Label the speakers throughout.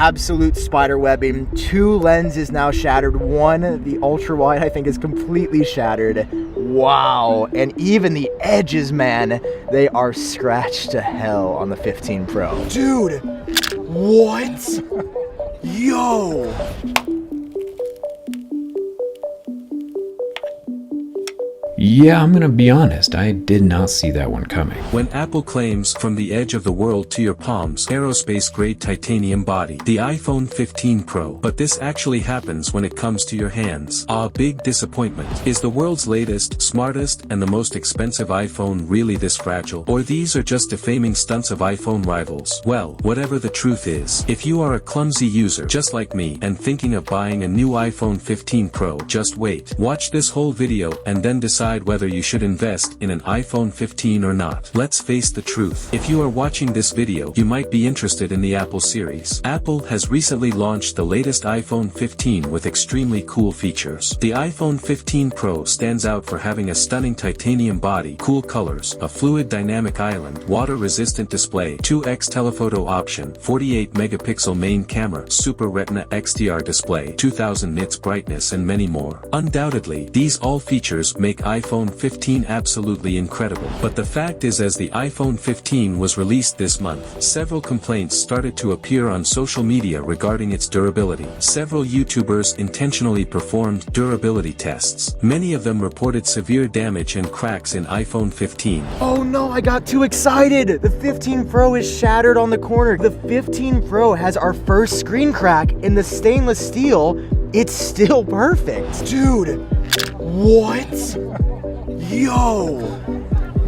Speaker 1: absolute spider webbing. 2 lenses now shattered. One, the ultra wide, I think is completely shattered. Wow, and even the edges, man, they are scratched to hell on the 15 Pro. Dude, what? Yo!
Speaker 2: Yeah, I'm gonna be honest, I did not see that one coming.
Speaker 3: When Apple claims from the edge of the world to your palms, aerospace-grade titanium body, the iPhone 15 Pro, but this actually happens when it comes to your hands. A big disappointment. Is the world's latest, smartest, and the most expensive iPhone really this fragile? Or these are just defaming stunts of iPhone rivals? Well, whatever the truth is, if you are a clumsy user just like me and thinking of buying a new iPhone 15 Pro, just wait. Watch this whole video and then decide whether you should invest in an iPhone 15 or not. Let's face the truth. If you are watching this video, you might be interested in the Apple series. Apple has recently launched the latest iPhone 15 with extremely cool features. The iPhone 15 Pro stands out for having a stunning titanium body, cool colors, a fluid dynamic island, water-resistant display, 2x telephoto option, 48 megapixel main camera, Super Retina XDR display, 2000 nits brightness and many more. Undoubtedly, these all features make iPhone 15 absolutely incredible. But the fact is, as the iPhone 15 was released this month, several complaints started to appear on social media regarding its durability. Several YouTubers intentionally performed durability tests. Many of them reported severe damage and cracks in iPhone 15.
Speaker 1: Oh no, I got too excited! The 15 Pro is shattered on the corner. The 15 Pro has our first screen crack in the stainless steel. It's still perfect. Dude, what? Yo,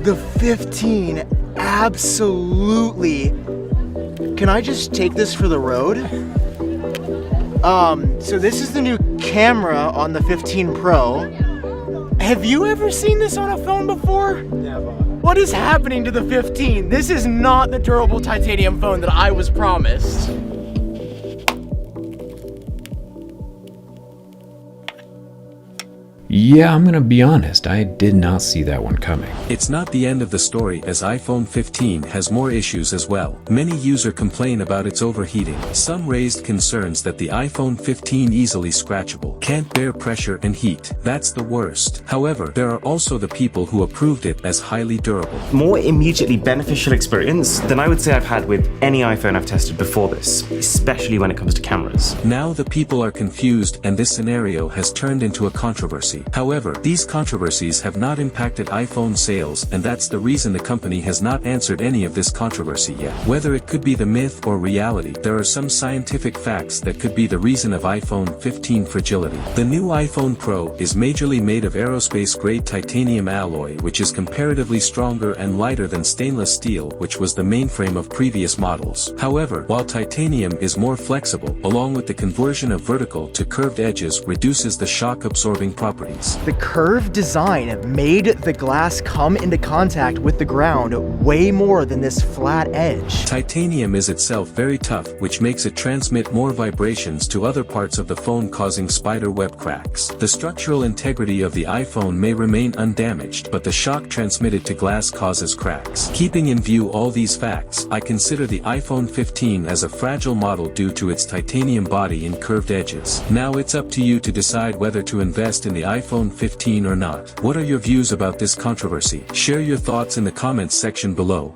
Speaker 1: the 15 absolutely. Can I just take this for the road? So this is the new camera on the 15 Pro. Have you ever seen this on a phone before?
Speaker 4: Never.
Speaker 1: What is happening to the 15? This is not the durable titanium phone that I was promised.
Speaker 2: Yeah, I'm gonna be honest, I did not see that one coming.
Speaker 3: It's not the end of the story, as iPhone 15 has more issues as well. Many users complain about its overheating. Some raised concerns that the iPhone 15 easily scratchable, can't bear pressure and heat. That's the worst. However, there are also the people who approved it as highly durable.
Speaker 4: More immediately beneficial experience than I would say I've had with any iPhone I've tested before this, especially when it comes to cameras.
Speaker 3: Now the people are confused and this scenario has turned into a controversy. However, these controversies have not impacted iPhone sales, and that's the reason the company has not answered any of this controversy yet. Whether it could be the myth or reality, there are some scientific facts that could be the reason of iPhone 15 fragility. The new iPhone Pro is majorly made of aerospace-grade titanium alloy, which is comparatively stronger and lighter than stainless steel, which was the mainframe of previous models. However, while titanium is more flexible, along with the conversion of vertical to curved edges reduces the shock-absorbing properties.
Speaker 1: The curved design made the glass come into contact with the ground way more than this flat edge.
Speaker 3: Titanium is itself very tough, which makes it transmit more vibrations to other parts of the phone, causing spider web cracks. The structural integrity of the iPhone may remain undamaged, but the shock transmitted to glass causes cracks. Keeping in view all these facts, I consider the iPhone 15 as a fragile model due to its titanium body and curved edges. Now it's up to you to decide whether to invest in the iPhone 15 or not. What are your views about this controversy? Share your thoughts in the comments section below.